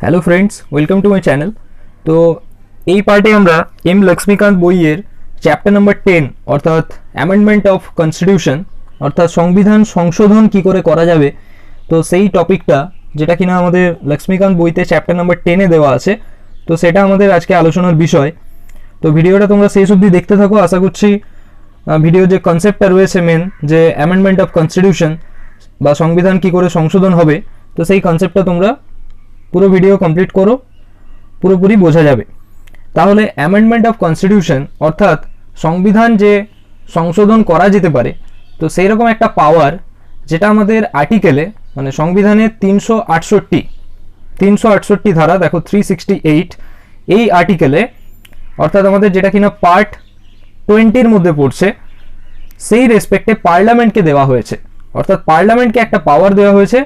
Hello friends, welcome to my channel. তো এই পার্টে আমরা এম লক্ষ্মীকান্ত বইয়ের চ্যাপ্টার নাম্বার 10 অর্থাৎ অ্যামেন্ডমেন্ট অফ কনস্টিটিউশন অর্থাৎ সংবিধান সংশোধন কি করে করা যাবে, তো সেই টপিকটা যেটা কিনা আমাদের লক্ষ্মীকান্ত বইতে চ্যাপ্টার নাম্বার 10-এ দেওয়া আছে, তো সেটা আমাদের আজকে আলোচনার বিষয়। তো ভিডিওটা তোমরা শেষ অবধি দেখতে থাকো। আশা করছি ভিডিওর যে কনসেপ্টটা রয়েছে মেন, যে অ্যামেন্ডমেন্ট অফ কনস্টিটিউশন বা সংবিধান কি করে সংশোধন হবে, তো সেই কনসেপ্টটা তোমরা পুরো ভিডিও কমপ্লিট করো, পুরোপুরি বোঝা যাবে। তাহলে অ্যামেন্ডমেন্ট অফ কনস্টিটিউশন অর্থাৎ সংবিধান যে সংশোধন করা যেতে পারে, তো সেই রকম একটা পাওয়ার যেটা আমাদের আর্টিকেলে মানে সংবিধানের 368 ধারা, দেখো 368 এই আর্টিকেলে অর্থাৎ আমাদের যেটা কিনা পার্ট 20-র মধ্যে পড়ছে, সেই রেসপেক্টে পার্লামেন্টকে দেওয়া হয়েছে। অর্থাৎ পার্লামেন্টকে একটা পাওয়ার দেওয়া হয়েছে,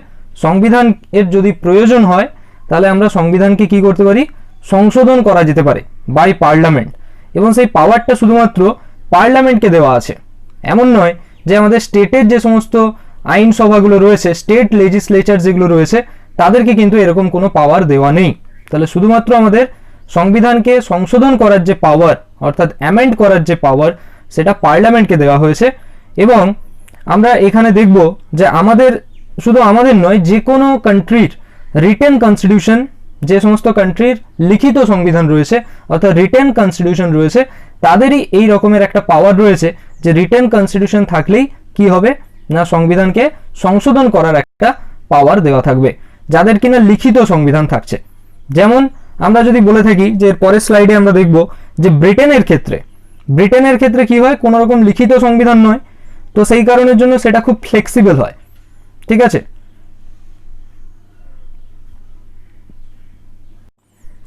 সংবিধান এর যদি প্রয়োজন হয় তাহলে আমরা সংবিধানকে কি করতে পারি, সংশোধন করা যেতে পারে বাই পার্লামেন্ট। এবং সেই পাওয়ারটা শুধুমাত্র পার্লামেন্টকে দেওয়া আছে, এমন নয় যে আমাদের স্টেটের যে সমস্ত আইনসভাগুলো রয়েছে, স্টেট লেজিসলেচার যেগুলো রয়েছে, তাদেরকে কিন্তু এরকম কোনো পাওয়ার দেওয়া নেই। তাহলে শুধুমাত্র আমাদের সংবিধানকে সংশোধন করার যে পাওয়ার অর্থাৎ অ্যামেন্ড করার যে পাওয়ার, সেটা পার্লামেন্টকে দেওয়া হয়েছে। এবং আমরা এখানে দেখব যে আমাদের শুধু আমাদের নয়, যে কোনো কান্ট্রির রিটেন কনস্টিটিউশন, যে সমস্ত কান্ট্রির লিখিত সংবিধান রয়েছে অর্থাৎ রিটেন কনস্টিটিউশন রয়েছে, তাদেরই এই রকমের একটা পাওয়ার রয়েছে যে রিটেন কনস্টিটিউশন থাকলেই কি হবে না, সংবিধানকে সংশোধন করার একটা পাওয়ার দেওয়া থাকবে, যাদের কিনা লিখিত সংবিধান থাকছে। যেমন আমরা যদি বলে থাকি যে পরের স্লাইডে আমরা দেখব যে ব্রিটেনের ক্ষেত্রে কি হয়, কোনো রকম লিখিত সংবিধান নয়, তো সেই কারণের জন্য সেটা খুব ফ্লেক্সিবল হয়। ঠিক আছে,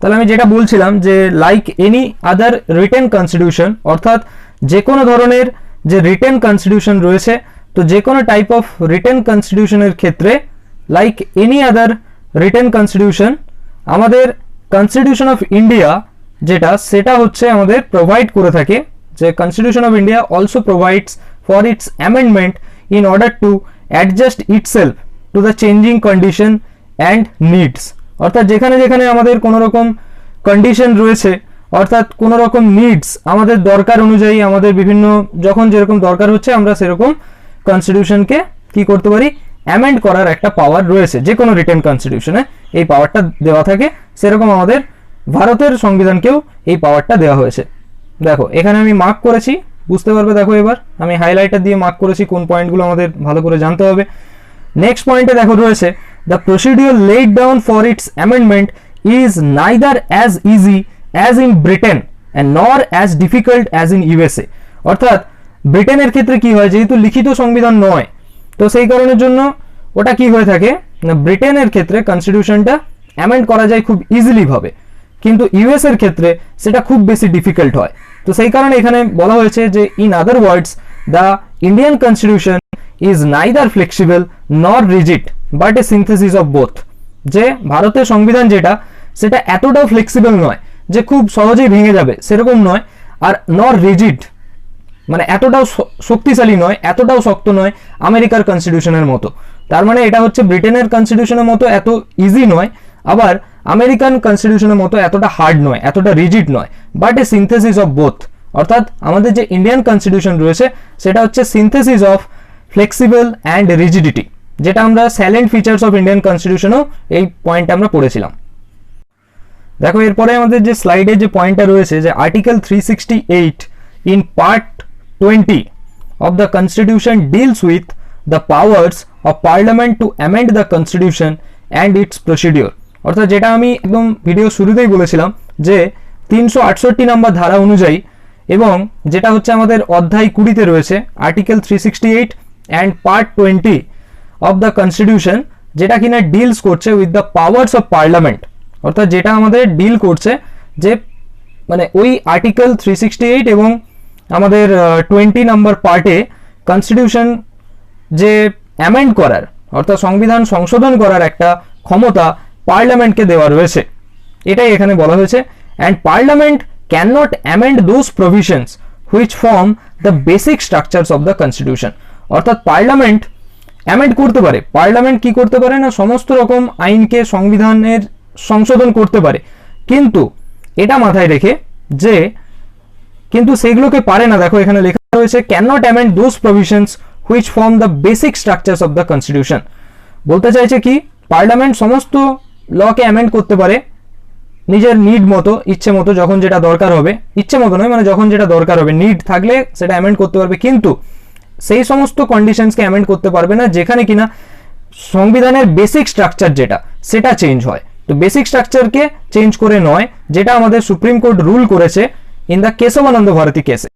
তাহলে আমি যেটা বলছিলাম যে like any other written constitution, অর্থাৎ যে কোনো ধরনের যে রিটেন কনস্টিটিউশন রয়েছে, তো যে কোনো টাইপ অফ রিটেন কনস্টিটিউশনের ক্ষেত্রে like any other written constitution, আমাদের কনস্টিটিউশন অফ ইন্ডিয়া সেটা হচ্ছে আমাদের প্রোভাইড করে থাকে যে constitution of India also provides for its amendment in order to adjust itself to the changing condition and needs. অর্থাৎ যেখানে যেখানে আমাদের কোনো রকম কন্ডিশন রয়েছে অর্থাৎ কোনো রকম নিডস, আমাদের দরকার অনুযায়ী আমাদের বিভিন্ন যখন যেরকম দরকার হচ্ছে, আমরা সেরকম কনস্টিটিউশনকে কি করতে পারি, অ্যামেন্ড করার একটা পাওয়ার রয়েছে। যে কোনো রিটেন কনস্টিটিউশনে এই পাওয়ারটা দেওয়া থাকে, সেরকম আমাদের ভারতের সংবিধানকেও এই পাওয়ারটা দেওয়া হয়েছে। দেখো এখানে আমি মার্ক করেছি, বুঝতে পারবে। দেখো এবার আমি হাইলাইটার দিয়ে মার্ক করেছি কোন পয়েন্টগুলো আমাদের ভালো করে জানতে হবে। নেক্সট পয়েন্টে দেখো রয়েছে, the procedure laid down for its amendment is neither as easy as in Britain and nor as difficult as in USA। অর্থাৎ ব্রিটেনের ক্ষেত্রে কি হয়, যেহেতু লিখিত সংবিধান নয়, তো সেই কারণের জন্য ওটা কি হয়ে থাকে না, ব্রিটেনের ক্ষেত্রে কনস্টিটিউশনটা অ্যামেন্ড করা যায় খুব ইজিলি ভাবে, কিন্তু ইউএস এর ক্ষেত্রে সেটা খুব বেশি ডিফিকাল্ট হয়। তো সেই কারণে এখানে বলা হয়েছে যে in other words the Indian constitution is neither flexible nor rigid but a synthesis of both। যে ভারতের সংবিধান সেটা এতটাও ফ্লেক্সিবল নয় যে খুব সহজেই ভেঙে যাবে, সেরকম নয়, আর নর রিজিড মানে এতটাও শক্তিশালী নয়, এতটাও শক্ত নয় আমেরিকার কনস্টিটিউশনের মতো। তার মানে এটা হচ্ছে ব্রিটেনের কনস্টিটিউশনের মতো এত ইজি নয়, আবার আমেরিকান কনস্টিটিউশনের মতো এতটা হার্ড নয়, এতটা রিজিড নয়, but A synthesis of both. অর্থাৎ আমাদের যে ইন্ডিয়ান কনস্টিটিউশন রয়েছে সেটা হচ্ছে synthesis of flexible and rigidity, যেটা আমরা সাইলেন্ট ফিচার্স অফ ইন্ডিয়ান কনস্টিটিউশনও এই পয়েন্ট আমরা পড়েছিলাম। দেখো এরপরে আমাদের যে স্লাইডে যে পয়েন্টটা রয়েছে যে article 368 in part 20 of the constitution deals with the powers of parliament to amend the constitution and it's procedure. অর্থাৎ যেটা আমি একদম ভিডিও শুরুতেই বলেছিলাম যে 368 নম্বর ধারা অনুযায়ী, এবং যেটা হচ্ছে আমাদের অধ্যায় 20-তে রয়েছে article 368 and part 20 of the constitution, যেটা কিনা ডিলস করছে with the powers of parliament. অর্থাৎ যেটা আমাদের ডিল করছে যে মানে ওই আর্টিকেল 368 এবং আমাদের 20 নম্বর পার্টে কনস্টিটিউশন যে অ্যামেন্ড করার অর্থাৎ সংবিধান সংশোধন করার একটা ক্ষমতা পার্লামেন্টকে দেওয়া রয়েছে, এটাই এখানে বলা হয়েছে। And parliament can not amend those provisions which form the basic structures of the constitution. অর্থাৎ পার্লামেন্ট অ্যামেন্ড করতে পারে, পার্লামেন্ট কি করতে পারে না, সমস্ত রকম আইনকে সংবিধানের সংশোধন করতে পারে, কিন্তু এটা মাথায় রেখে যে কিন্তু সেগুলোকে পারে না। দেখো এখানে লেখা রয়েছে can not amend those provisions which form the basic structures of the constitution. বলতে চাইছে কি পার্লামেন্ট সমস্ত লকে অ্যামেন্ড করতে পারে নিজের নিড মতো, ইচ্ছে মতো, যখন যেটা দরকার হবে, ইচ্ছে মতো নয় মানে যখন যেটা দরকার হবে, নিড থাকলে সেটা অ্যামেন্ড করতে পারবে, কিন্তু সেই সমস্ত কন্ডিশনসকে অ্যামেন্ড করতে পারবে না যেখানে কিনা সংবিধানের বেসিক স্ট্রাকচার যেটা সেটা চেঞ্জ হয়। তো বেসিক স্ট্রাকচারকে চেঞ্জ করে নয়, যেটা আমাদের সুপ্রিম কোর্ট রুল করেছে ইন দ্য কেশবানন্দ ভারতী কেসে।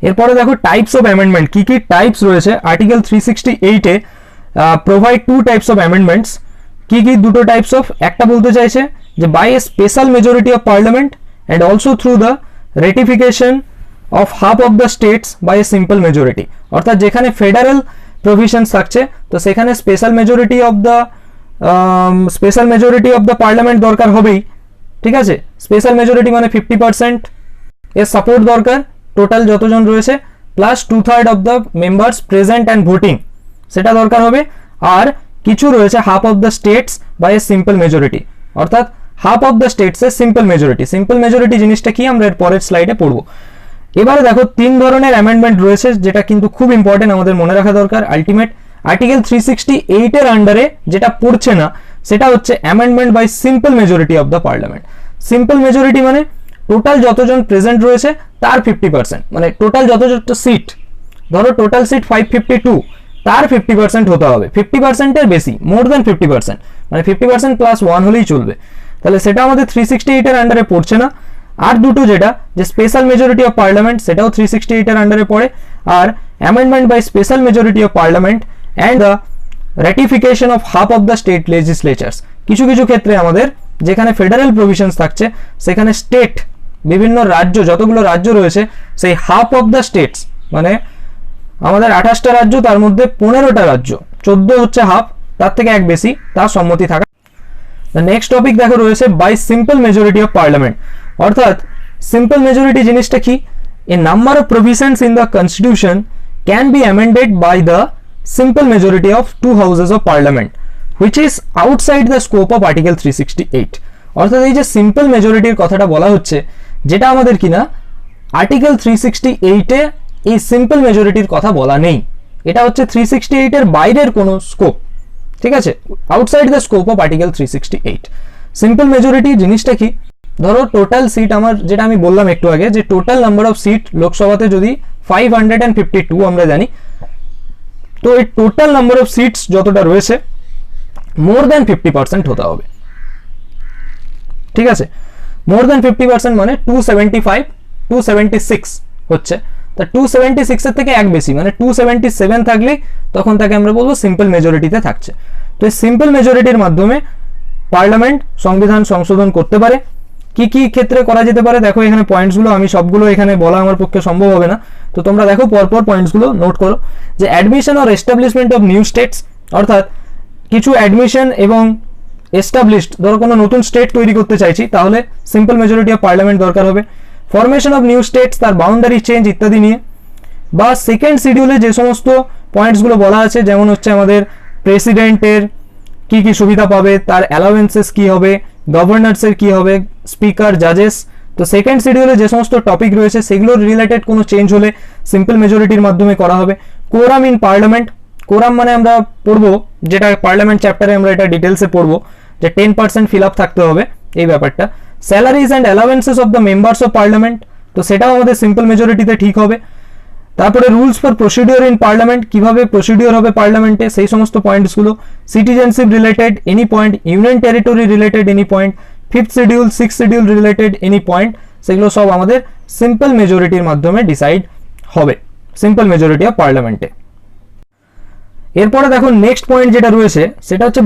এরপরে দেখো টাইপস অফ অ্যামেন্ডমেন্ট, কি কি টাইপস রয়েছে। আর্টিকেল 368 এ provide two types of amendments. কি কি দুটো টাইপস অফ, একটা বলতে চাইছে যে by a special majority of parliament and also through the ratification of half of the states by a simple majority, অর্থাৎ যেখানে ফেডারেল প্রভিশনস থাকছে তো সেখানে special majority of the parliament দরকার হবেই, ঠিক আছে। স্পেশাল মেজরিটি মানে 50% এর সাপোর্ট দরকার টোটাল যতজন রয়েছে, plus 2/3 of the members present and voting সেটা দরকার হবে। আর কিছু রয়েছে half of the states by a simple majority, অর্থাৎ হাফ অফ দ্য স্টেটসের সিম্পল মেজরিটি। সিম্পল মেজরিটি জিনিসটা কি আমরা এর পরের স্লাইডে পড়বো। এবারে দেখো 3 ধরনের অ্যামেন্ডমেন্ট রয়েছে যেটা কিন্তু খুব ইম্পর্টেন্ট, আমাদের মনে রাখা দরকার। আলটিমেট আর্টিকেল 368 এর আন্ডারে যেটা পড়ছে না সেটা হচ্ছে amendment by simple majority of the parliament. Simple majority মানে টোটাল যতজন প্রেজেন্ট রয়েছে তার 50%, মানে টোটাল যত সিট, ধরো টোটাল সিট 552, তার 50% হতে হবে। 50% এর বেশি, মোর দ্যান 50%, মানে 50% প্লাস 1 হলেই চলবে। তাহলে সেটা আমাদের 368 এর আন্ডারে পড়ছে না। আর দুটো যেটা যে স্পেশাল মেজরিটি অফ পার্লামেন্ট সেটাও 368 এর আন্ডারে পড়ে, আর amendment by special majority of parliament and the ratification of half of the state legislatures. কিছু কিছু ক্ষেত্রে আমাদের যেখানে ফেডারেল প্রভিশনস থাকছে সেখানে স্টেট, বিভিন্ন রাজ্য, যতগুলো রাজ্য রয়েছে সেই হাফ অফ দ্য স্টেটস, মানে আমাদের 28টা রাজ্য, তার মধ্যে 15টা রাজ্য, 14 হচ্ছে হাফ, তার থেকে এক বেশি, তার সম্মতি থাকা। নেক্সট টপিক দেখো রয়েছে by simple majority of parliament, অর্থাৎ সিম্পল মেজরিটি জিনিসটা কি, a number of provisions in the constitution can be amended by the simple majority of 2 houses of parliament which is outside the scope of article 368। অর্থাৎ এই যে simple মেজরিটির কথাটা বলা হচ্ছে, যেটা আমাদের কিনা আর্টিকেল 368 এ এই সিম্পল মেজরিটির কথা বলা নেই, এটা হচ্ছে 368 এর বাইরের কোনো স্কোপ, ঠিক আছে, outside the scope of article 368। Simple majority জিনিসটা কি, ধরো টোটাল সিট আমার, যেটা আমি বললাম একটু আগে, যে টোটাল নাম্বার অফ সিট লোকসভাতে যদি 552 আমরা জানি, তো এই টোটাল নাম্বার অফ সিটস যতটা রয়েছে মোর দ্যান 50% হতে হবে, ঠিক আছে। মোর দ্যান 50% মানে 276 হচ্ছে, তা 276 এর থেকে এক বেশি মানে 277 থাকলে তখন তাকে আমরা বলবো সিম্পল মেজরিটিতে থাকছে। তো এই সিম্পল মেজরিটির মাধ্যমে পার্লামেন্ট সংবিধান সংশোধন করতে পারে। কি কি ক্ষেত্রে করা যেতে পারে দেখো এখানে পয়েন্টসগুলো, আমি সবগুলো এখানে বলা আমার পক্ষে সম্ভব হবে না, তো তোমরা দেখো পরপর পয়েন্টসগুলো নোট করো। যে admission or establishment of new states, অর্থাৎ কিছু অ্যাডমিশন এবং এস্টাবলিশড, ধরো কোনো নতুন স্টেট তৈরি করতে চাইছি তাহলে সিম্পল মেজরিটি অফ পার্লামেন্ট দরকার হবে। ফরমেশন অফ নিউ স্টেটস, তার বাউন্ডারি চেঞ্জ ইত্যাদি নিয়ে, বা সেকেন্ড শিডিউলে যে সমস্ত পয়েন্টসগুলো বলা আছে, যেমন হচ্ছে আমাদের প্রেসিডেন্টের কি কি সুবিধা পাবে, তার অ্যালাউয়েন্সেস কি হবে, গভর্নরসের কি হবে, স্পিকার, জাজেস, তো সেকেন্ড শিডিউলে যে সমস্ত টপিক রয়েছে সেগুলোর রিলেটেড কোনো চেঞ্জ হলে সিম্পল মেজরিটির মাধ্যমে করা হবে। কোরাম ইন পার্লামেন্ট, কোরাম মানে আমরা পড়বো, যেটা পার্লামেন্ট চ্যাপ্টারে আমরা এটা ডিটেলসে পড়বো, যে 10% ফিল আপ থাকতে হবে এই ব্যাপারটা। Salaries and allowances of the members of parliament, তো সেটাও আমাদের সিম্পল মেজরিটিতে ঠিক হবে। তারপরে rules for procedure in parliament, কিভাবে প্রসিডিওর হবে পার্লামেন্টে সেই সমস্ত পয়েন্টসগুলো। Citizenship related any point, union territory related any point, 5th schedule 6th schedule related any point, সেগুলো সব আমাদের সিম্পল মেজরিটির মাধ্যমে ডিসাইড হবে সিম্পল মেজরিটি অফ পার্লামেন্টে। এরপরে দেখো নেক্সট পয়েন্ট যেটা রয়েছে সেটা হচ্ছে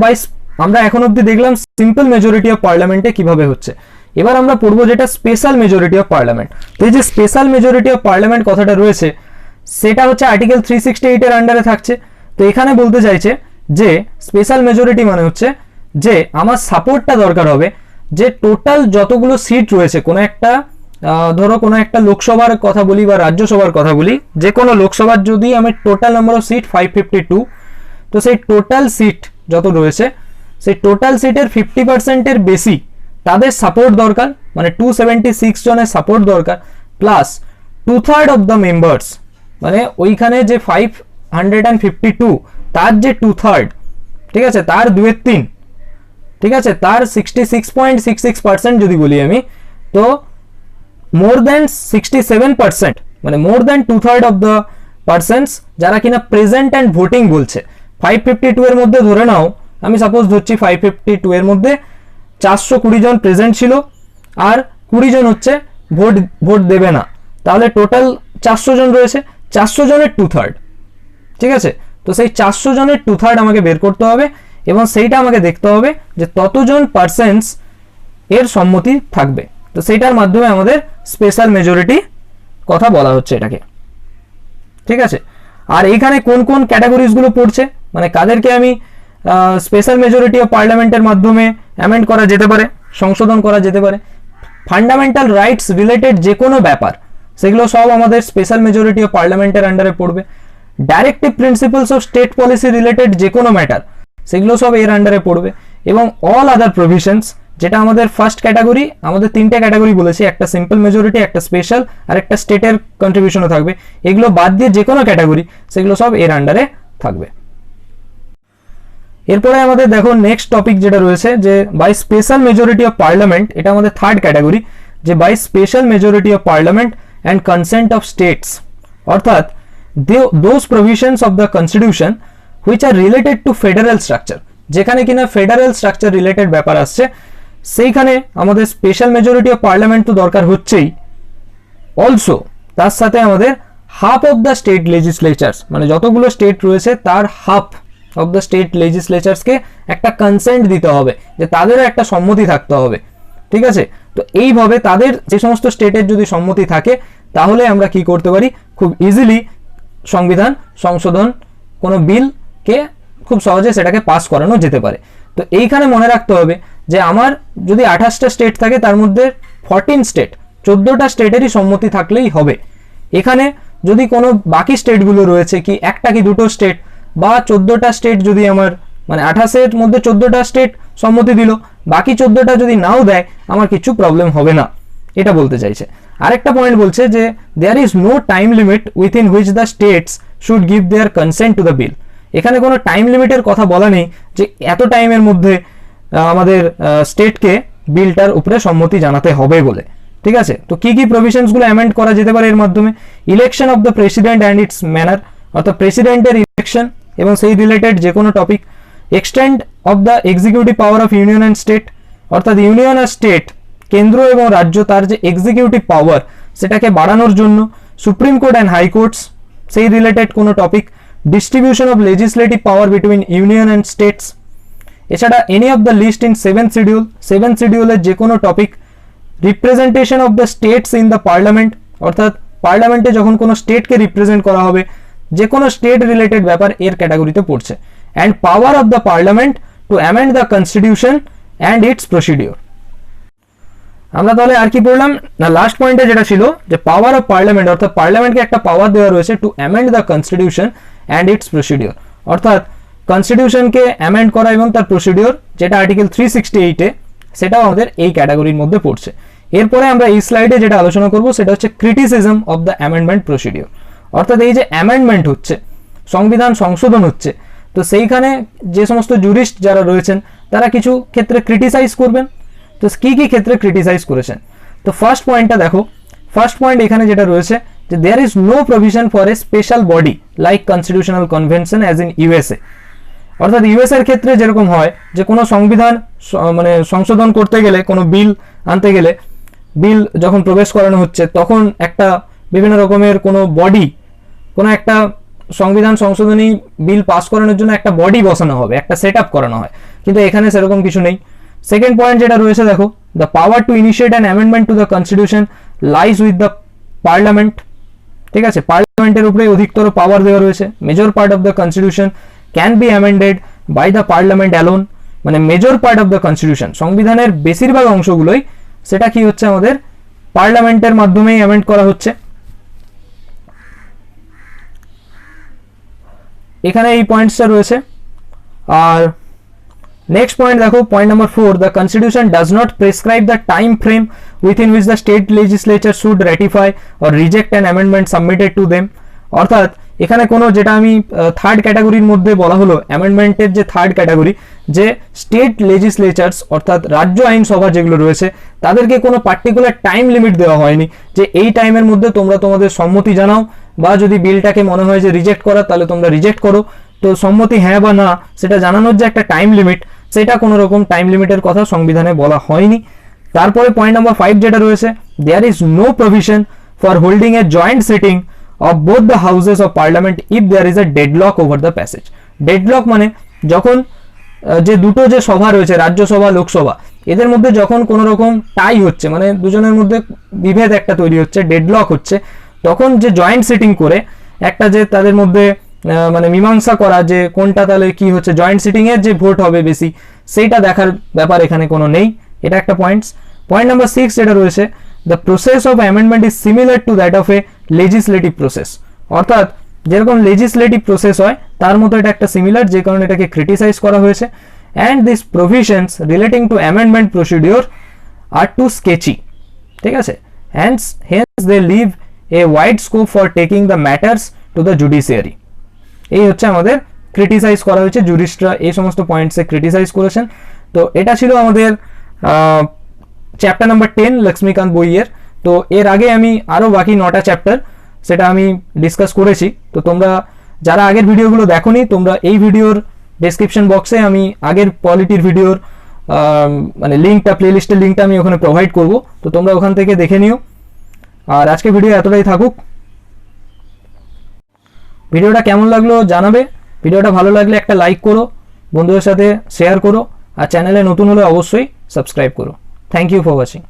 আমরা এখন অবধি দেখলাম সিম্পল মেজরিটি অফ পার্লামেন্টে কিভাবে হচ্ছে, এবার আমরা পড়বো যেটা স্পেশাল মেজরিটি অফ পার্লামেন্ট। তো এই যে স্পেশাল মেজরিটি অফ পার্লামেন্ট কথাটা রয়েছে সেটা হচ্ছে আর্টিকেল 368 এর আন্ডারে থাকছে। তো এখানে বলতে চাইছে যে স্পেশাল মেজরিটি মানে হচ্ছে যে আমার সাপোর্টটা দরকার হবে, যে টোটাল যতগুলো সিট রয়েছে কোনো একটা, ধরো কোনো একটা লোকসভার কথা বলি বা রাজ্যসভার কথা বলি, যে কোনো লোকসভার যদি আমি টোটাল নাম্বার অফ সিট 552, তো সেই টোটাল সিট যত রয়েছে সেই টোটাল সিটের 50% এর বেশি তাদের সাপোর্ট দরকার, মানে 276 জনের সাপোর্ট দরকার, প্লাস 2/3 অফ দ্য মেম্বার্স, মানে ওইখানে যে 552 তার যে 2/3, ঠিক আছে, তার 2/3, ঠিক আছে, তার 66.66% যদি বলি আমি, তো মোর দ্যান 67%, মানে more than 2/3 of the persons যারা কিনা প্রেজেন্ট অ্যান্ড ভোটিং বলছে। 552 এর মধ্যে ধরে নাও, আমি সাপোজ ধরছি 552 এর মধ্যে 420 জন প্রেজেন্ট ছিল আর 20 জন হচ্ছে ভোট দেবে না, তাহলে টোটাল 400 জন রয়েছে, 400 জনের 2/3, ঠিক আছে। তো সেই 400 জনের 2/3 আমাকে বের করতে হবে এবং সেইটা আমাকে দেখতে হবে যে ততজন পার্সনস এর সম্মতি থাকবে, তো সেইটার মাধ্যমে আমাদের স্পেশাল মেজরিটি কথা বলা হচ্ছে এটাকে, ঠিক আছে। আর এইখানে কোন কোন ক্যাটাগরিজগুলো পড়ছে, মানে কাদেরকে আমি স্পেশাল মেজরিটি অফ পার্লামেন্টের মাধ্যমে অ্যামেন্ড করা যেতে পারে, সংশোধন করা যেতে পারে, ফান্ডামেন্টাল রাইটস রিলেটেড যে কোনো ব্যাপার সেগুলো সব আমাদের স্পেশাল মেজরিটি অফ পার্লামেন্টের আন্ডারে পড়বে, directive principles of state policy related যে কোনো ম্যাটার সেগুলো সব এর আন্ডারে পড়বে, এবং অল আদার প্রভিশনস, যেটা আমাদের ফার্স্ট ক্যাটাগরি, আমাদের তিনটে ক্যাটাগরি বলেছি, একটা সিম্পল মেজরিটি, একটা স্পেশাল, আর একটা স্টেটের কন্ট্রিবিউশনও থাকবে, এগুলো বাদ দিয়ে যে কোনো ক্যাটাগরি সেগুলো সব এর আন্ডারে থাকবে। এরপরে আমাদের দেখো নেক্সট টপিক যেটা রয়েছে যে by special majority of parliament, এটা আমাদের থার্ড ক্যাটাগরি, যে by special majority of parliament and consent of states, অর্থাৎ those provisions of the constitution which are related to federal structure, যেখানে কিনা ফেডারেল স্ট্রাকচার রিলেটেড ব্যাপার আসছে, সেইখানে আমাদের স্পেশাল মেজরিটি অফ পার্লামেন্ট তো দরকার হচ্ছেই, অলসো তার সাথে আমাদের হাফ অফ দ্য স্টেট লেজিসলেচার্স, মানে যতগুলো স্টেট রয়েছে তার হাফ অফ দ্য স্টেট লেজিসলেচার্সকে একটা কনসেন্ট দিতে হবে, যে তাদেরও একটা সম্মতি থাকতে হবে, ঠিক আছে। তো এইভাবে তাদের যে সমস্ত স্টেটের যদি সম্মতি থাকে তাহলে আমরা কি করতে পারি, খুব ইজিলি সংবিধান সংশোধন কোনো বিলকে খুব সহজে সেটাকে পাস করানো যেতে পারে। তো এইখানে মনে রাখতে হবে যে আমার যদি 28টা স্টেট থাকে তার মধ্যে 14 স্টেট, 14টা স্টেটেরই সম্মতি থাকলেই হবে। এখানে যদি কোনো বাকি স্টেটগুলো রয়েছে কি একটা কি দুটো স্টেট বা 14টা স্টেট যদি আমার মানে 28-এর মধ্যে 14টা স্টেট সম্মতি দিল, বাকি 14টা যদি নাও দেয় আমার কিছু প্রবলেম হবে না, এটা বলতে চাইছে। আরেকটা পয়েন্ট বলছে যে there is no time limit within which the states should give their consent to the bill. এখানে কোনো টাইম লিমিটের কথা বলা নেই যে এত টাইমের মধ্যে আমাদের স্টেটকে বিলটার উপরে সম্মতি জানাতে হবে বলে, ঠিক আছে। তো কি কি প্রভিশনসগুলো অ্যামেন্ড করা যেতে পারে এর মাধ্যমে, election of the president and it's manner, অর্থাৎ প্রেসিডেন্টের ইলেকশন এবং সেই রিলেটেড যে কোনো topic, extend of the executive power of union and state, অর্থাৎ ইউনিয়ন আর স্টেট, কেন্দ্র এবং রাজ্য তার যে এক্সিকিউটিভ পাওয়ার সেটাকে বাড়ানোর জন্য, সুপ্রিম কোর্ট অ্যান্ড হাইকোর্টস সেই রিলেটেড কোনো topic, distribution of legislative power between union and states, এছাড়া any of the list in 7th schedule, 7th শিডিউলের যে কোনো topic, representation of the states in the parliament, অর্থাৎ পার্লামেন্টে যখন কোনো স্টেটকে রিপ্রেজেন্ট করা হবে যে কোনো স্টেট রিলেটেড ব্যাপার এর ক্যাটাগরিতে পড়ছে, and power of the parliament to amend the constitution and it's procedure. আমরা তাহলে আর কি পড়লাম না, লাস্ট পয়েন্টে যেটা ছিল যে পাওয়ার অফ পার্লামেন্ট, অর্থাৎ পার্লামেন্টকে একটা পাওয়ার দেওয়া রয়েছে to amend the constitution and it's procedure, অর্থাৎ কনস্টিটিউশনকে অ্যামেন্ড করা এবং তার প্রসিডিওর, যেটা আর্টিকেল 368-এ, সেটাও আমাদের এই ক্যাটাগরির মধ্যে পড়ছে। এরপরে আমরা এই স্লাইডে যেটা আলোচনা করব সেটা হচ্ছে criticism of the amendment procedure, অর্থাৎ এই যে অ্যামেন্ডমেন্ট হচ্ছে, সংবিধান সংশোধন হচ্ছে, তো সেইখানে যে সমস্ত জুরিস্ট যারা রয়েছেন তারা কিছু ক্ষেত্রে ক্রিটিসাইজ করবেন। তো কি কি ক্ষেত্রে ক্রিটিসাইজ করেছেন, তো ফার্স্ট পয়েন্টটা দেখো, ফার্স্ট পয়েন্ট এখানে যেটা রয়েছে যে there is no provision for a special body like constitutional convention as in USA, অর্থাৎ ইউএস এর ক্ষেত্রে যেরকম হয় যে কোনো সংবিধান মানে সংশোধন করতে গেলে, কোনো বিল আনতে গেলে, বিল যখন প্রবেশ করানো হচ্ছে তখন একটা বিভিন্ন রকমের কোনো বডি, কোনো একটা সংবিধান সংশোধনী বিল পাস করানোর জন্য একটা বডি বসানো হবে, একটা সেট আপ করানো হয়, কিন্তু এখানে সেরকম কিছু নেই। সেকেন্ড পয়েন্ট যেটা রয়েছে দেখো, the power to initiate an amendment to the constitution lies with the parliament, ঠিক আছে, পার্লামেন্টের উপরে অধিকতর পাওয়ার দেওয়া রয়েছে। Major part of the constitution can be amended by the parliament alone, মানে major part of the constitution, সংবিধানের বেশিরভাগ অংশগুলোই সেটা কি হচ্ছে আমাদের পার্লামেন্টের মাধ্যমেই অ্যামেন্ড করা হচ্ছে। এখানে এই পয়েন্টসটা রয়েছে। আর নেক্সট পয়েন্ট দেখো, point number 4, the constitution does not prescribe the time frame within which the state legislature should ratify or reject an amendment submitted to them, অর্থাৎ এখানে কোনো যেটা আমি থার্ড ক্যাটাগরির মধ্যে বলা হলো, অ্যামেন্ডমেন্টের যে থার্ড ক্যাটাগরি, যে স্টেট লেজিসলেচার্স অর্থাৎ রাজ্য আইনসভা যেগুলো রয়েছে তাদেরকে কোনো পার্টিকুলার টাইম লিমিট দেওয়া হয়নি যে এই টাইমের মধ্যে তোমরা তোমাদের সম্মতি জানাও, বা যদি বিলটাকে মনে হয় যে রিজেক্ট করা তাহলে তোমরা রিজেক্ট করো, তো সম্মতি হ্যাঁ বা না সেটা জানানোর যে একটা টাইম লিমিট, সেটা কোনো রকম টাইম লিমিটের কথা সংবিধানে বলা হয়নি। তারপরে পয়েন্ট নাম্বার 5 যেটা রয়েছে, there is no provision for holding a joint sitting of both the houses of parliament if there is a deadlock over the passage. Deadlock মানে যখন যে দুটো যে সভা রয়েছে, রাজ্যসভা লোকসভা, এদের মধ্যে যখন কোনো রকম টাই হচ্ছে, মানে দুজনের মধ্যে বিভেদ একটা তৈরি হচ্ছে, ডেডলক হচ্ছে, তখন যে জয়েন্ট সিটিং করে একটা যে তাদের মধ্যে মানে মীমাংসা করা যে কোনটা তাহলে কি হচ্ছে, জয়েন্ট সিটিং এর যে ভোট হবে বেশি সেইটা দেখার ব্যাপার এখানে কোনো নেই। এটা একটা পয়েন্টস। পয়েন্ট নাম্বার 6 যেটা রয়েছে, the process of amendment is similar to that of A legislative process. অর্থাৎ যেরকম লেজিসলেটিভ প্রসেস হয় তার মতো এটা একটা সিমিলার, যে কারণে এটাকে ক্রিটিসাইজ করা হয়েছে। And this provisions relating to amendment procedure are too sketchy, ঠিক আছে, hence they leave a wide scope for taking the matters to the judiciary। এই হচ্ছে আমাদের ক্রিটিসাইজ করা হয়েছে, জুরিস্টরা এই সমস্ত পয়েন্টসে ক্রিটিসাইজ করেছেন। তো এটা ছিল আমাদের চ্যাপ্টার নাম্বার 10 লক্ষ্মীকান্ত বইয়ের। তো এর আগে আমি আরও বাকি 9টা চ্যাপ্টার সেটা আমি ডিসকাস করেছি। তো তোমরা যারা আগের ভিডিওগুলো দেখোনি, তোমরা এই ভিডিওর ডেসক্রিপশন বক্সে আমি আগের পলিটির ভিডিওর মানে লিঙ্কটা, প্লেলিস্টের লিঙ্কটা আমি ওখানে প্রোভাইড করব, তো তোমরা ওখান থেকে দেখে নিও। আর আজকে ভিডিও এতটাই থাকুক। ভিডিওটা কেমন লাগলো জানাবে। ভিডিওটা ভালো লাগলে একটা লাইক করো, বন্ধুদের সাথে শেয়ার করো, আর চ্যানেলে নতুন হলে অবশ্যই সাবস্ক্রাইব করো। Thank you for watching.